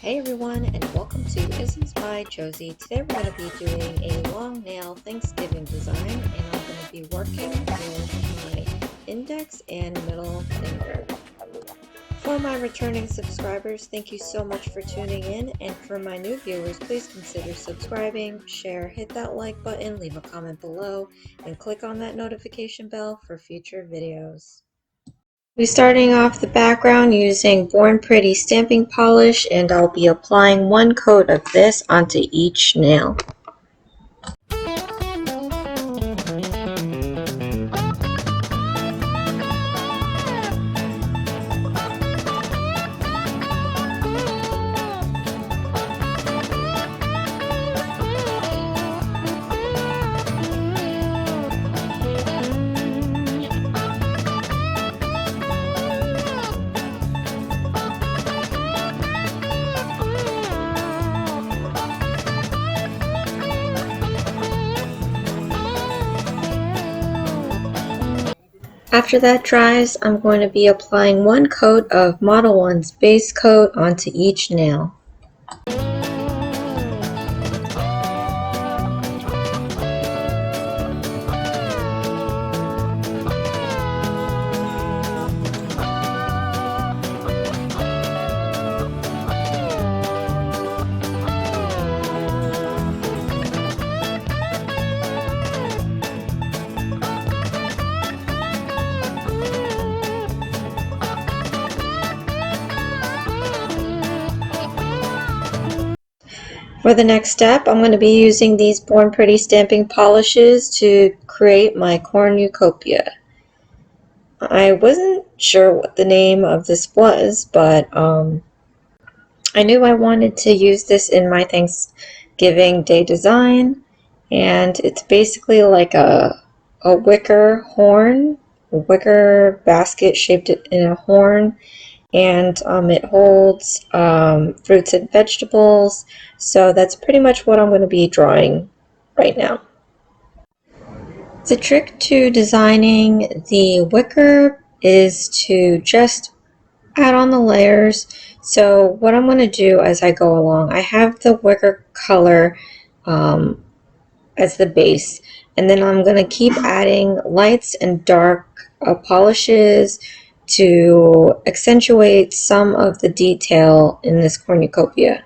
Hey everyone, and welcome to Isms by Josie. Today we're going to be doing a long nail Thanksgiving design, and I'm going to be working with my index and middle finger. For my returning subscribers, thank you so much for tuning in, and for my new viewers, please consider subscribing, share, hit that like button, leave a comment below, and click on that notification bell for future videos. We're starting off the background using Born Pretty stamping polish, and I'll be applying one coat of this onto each nail. After that dries, I'm going to be applying one coat of Modelones base coat onto each nail. For the next step, I'm going to be using these Born Pretty stamping polishes to create my Cornucopia. I wasn't sure what the name of this was, but I knew I wanted to use this in my Thanksgiving Day design, and it's basically like a wicker horn, a wicker basket shaped in a horn, and it holds fruits and vegetables. So that's pretty much what I'm going to be drawing right now. The trick to designing the wicker is to just add on the layers. So what I'm going to do as I go along, I have the wicker color as the base, and then I'm going to keep adding lights and dark polishes to accentuate some of the detail in this cornucopia.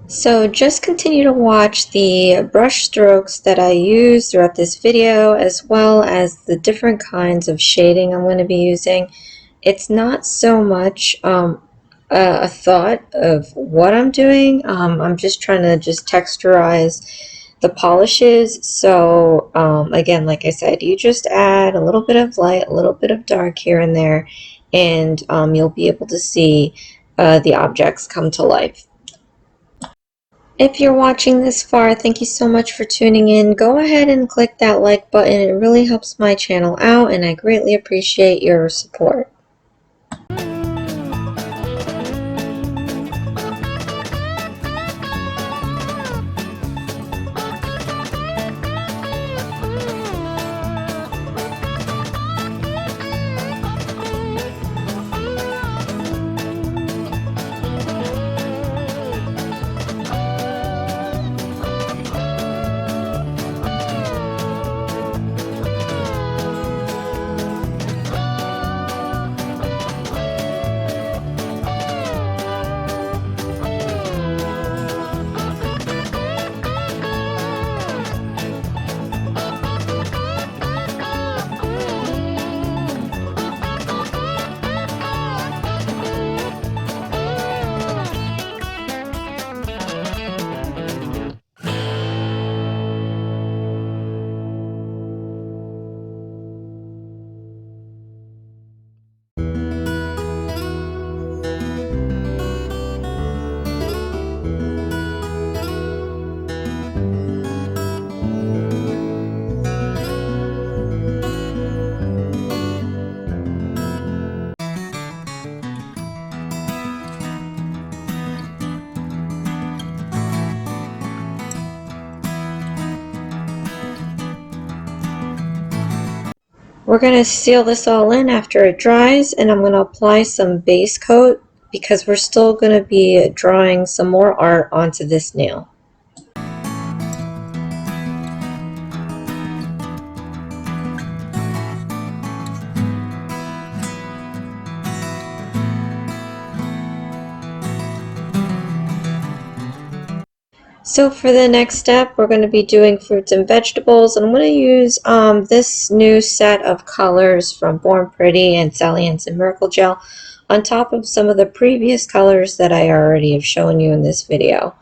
So just continue to watch the brush strokes that I use throughout this video, as well as the different kinds of shading I'm going to be using. It's not so much a thought of what I'm doing. I'm just trying to texturize the polishes. So again, like I said, you just add a little bit of light, a little bit of dark here and there, and you'll be able to see the objects come to life. If you're watching this far, thank you so much for tuning in. Go ahead and click that like button. It really helps my channel out, and I greatly appreciate your support. We're going to seal this all in after it dries, and I'm going to apply some base coat because we're still going to be drawing some more art onto this nail. So for the next step, we're going to be doing fruits and vegetables, and I'm going to use this new set of colors from Born Pretty and Sally Hansen Miracle Gel on top of some of the previous colors that I already have shown you in this video.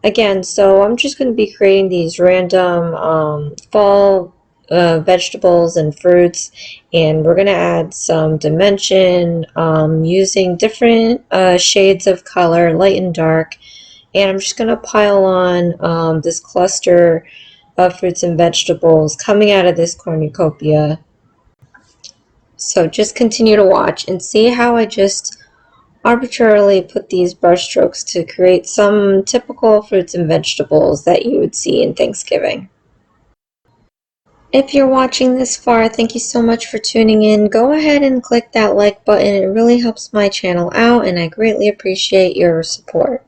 Again, so I'm just going to be creating these random fall vegetables and fruits, and we're going to add some dimension using different shades of color, light and dark. And I'm just going to pile on this cluster of fruits and vegetables coming out of this cornucopia. So just continue to watch and see how I just arbitrarily put these brush strokes to create some typical fruits and vegetables that you would see in Thanksgiving. If you're watching this far, thank you so much for tuning in. Go ahead and click that like button. It really helps my channel out, and I greatly appreciate your support.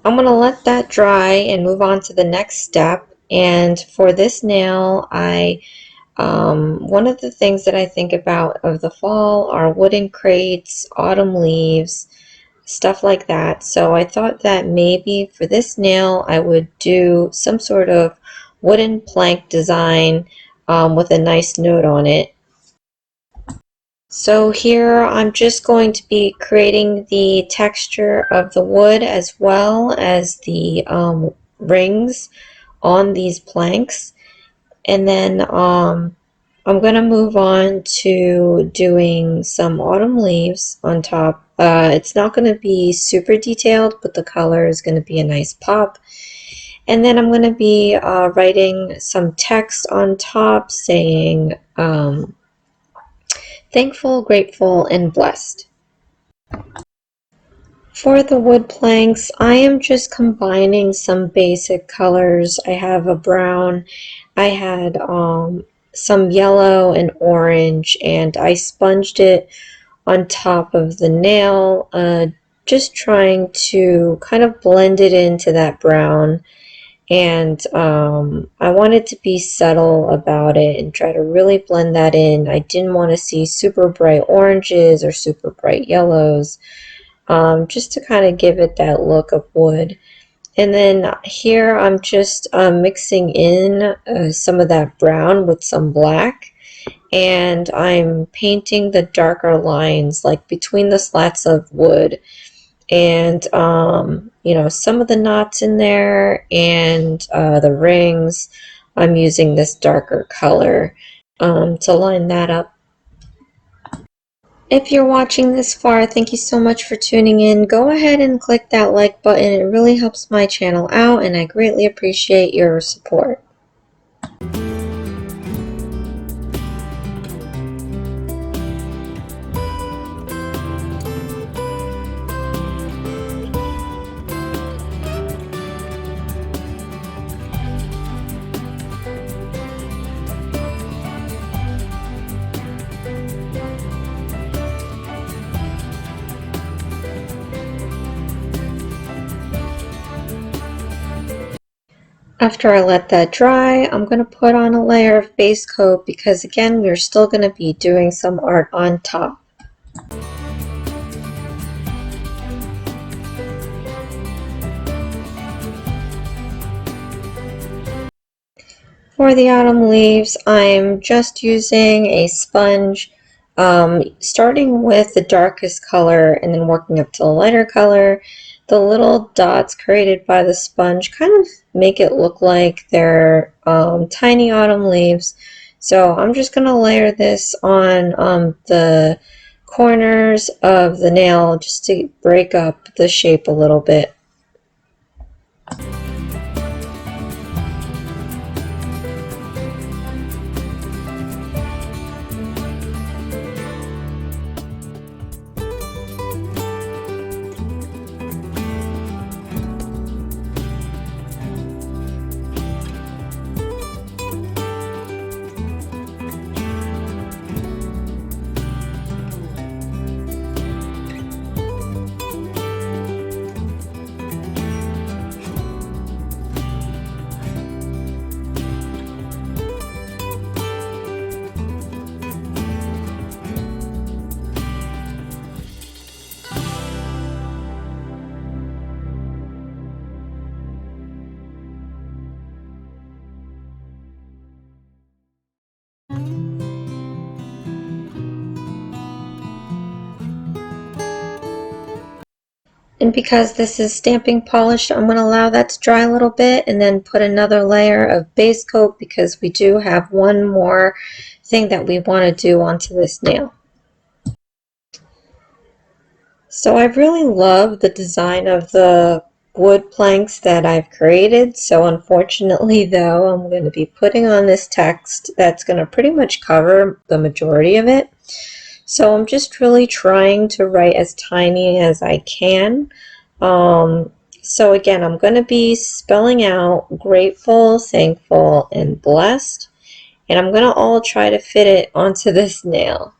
I'm going to let that dry and move on to the next step. And for this nail, one of the things that I think about of the fall are wooden crates, autumn leaves, stuff like that. So I thought that maybe for this nail I would do some sort of wooden plank design with a nice note on it. So here I'm just going to be creating the texture of the wood as well as the rings on these planks. And then I'm going to move on to doing some autumn leaves on top. It's not going to be super detailed, but the color is going to be a nice pop. And then I'm going to be writing some text on top saying thankful, grateful, and blessed. For the wood planks, I am just combining some basic colors. I have a brown, I had some yellow and orange, and I sponged it on top of the nail, just trying to kind of blend it into that brown. And I wanted to be subtle about it and try to really blend that in. I didn't want to see super bright oranges or super bright yellows, just to kind of give it that look of wood. And then here I'm just mixing in some of that brown with some black, and I'm painting the darker lines like between the slats of wood, and you know, some of the knots in there and the rings. I'm using this darker color to line that up. If you're watching this far, thank you so much for tuning in. Go ahead and click that like button. It really helps my channel out, and I greatly appreciate your support. After I let that dry, I'm going to put on a layer of base coat because, again, we're still going to be doing some art on top. For the autumn leaves, I'm just using a sponge, starting with the darkest color and then working up to a lighter color. The little dots created by the sponge kind of make it look like they're tiny autumn leaves. So I'm just going to layer this on the corners of the nail just to break up the shape a little bit. And because this is stamping polished, I'm going to allow that to dry a little bit and then put another layer of base coat because we do have one more thing that we want to do onto this nail. So I really love the design of the wood planks that I've created. So unfortunately though, I'm going to be putting on this text that's going to pretty much cover the majority of it. So I'm just really trying to write as tiny as I can. So again, I'm going to be spelling out grateful, thankful, and blessed. And I'm going to all try to fit it onto this nail.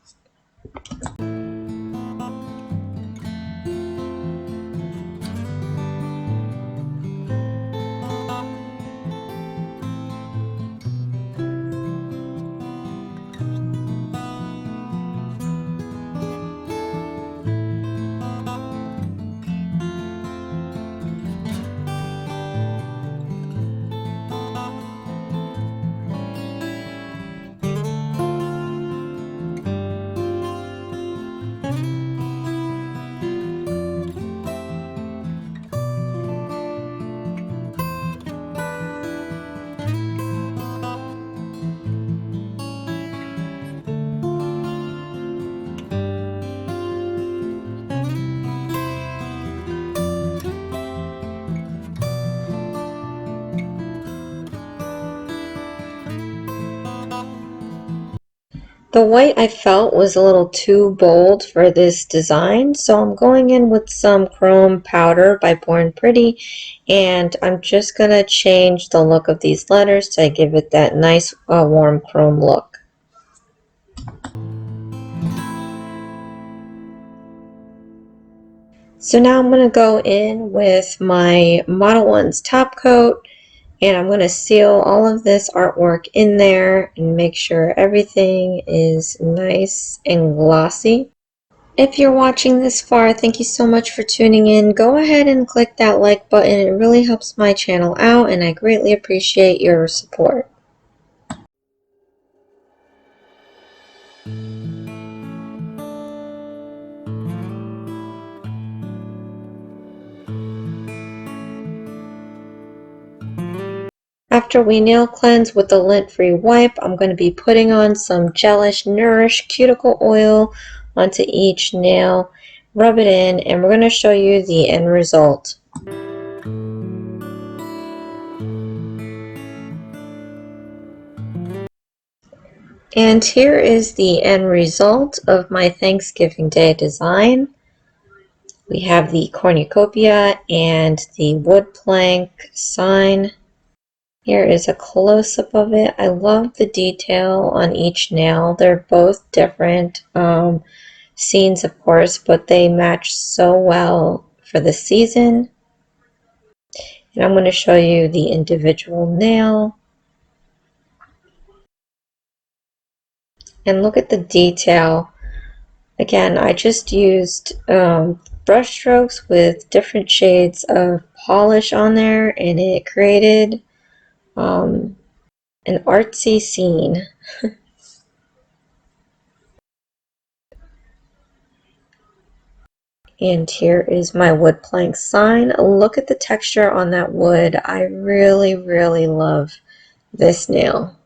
The white I felt was a little too bold for this design, so I'm going in with some chrome powder by Born Pretty, and I'm just going to change the look of these letters to give it that nice warm chrome look. So now I'm going to go in with my Modelones top coat, and I'm going to seal all of this artwork in there and make sure everything is nice and glossy. If you're watching this far, thank you so much for tuning in. Go ahead and click that like button. It really helps my channel out, and I greatly appreciate your support. After we nail cleanse with the lint-free wipe, I'm going to be putting on some Gelish Nourish Cuticle oil onto each nail. Rub it in, and we're going to show you the end result. And here is the end result of my Thanksgiving Day design. We have the Cornucopia and the wood plank sign. Here is a close-up of it. I love the detail on each nail. They're both different scenes, of course, but they match so well for the season. And I'm going to show you the individual nail. And look at the detail. Again, I just used brush strokes with different shades of polish on there, and it created an artsy scene. And here is my wood plank sign. Look at the texture on that wood. I really, really love this nail.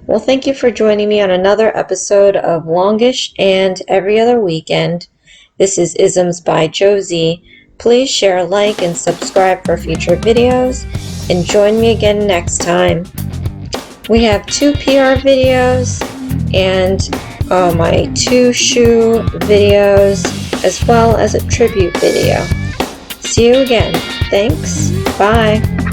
Well, thank you for joining me on another episode of Longish and Every Other Weekend. This is Isms by Josie. Please share, like, and subscribe for future videos, and join me again next time. We have 2 PR videos and my 2 shoe videos, as well as a tribute video. See you again. Thanks. Bye.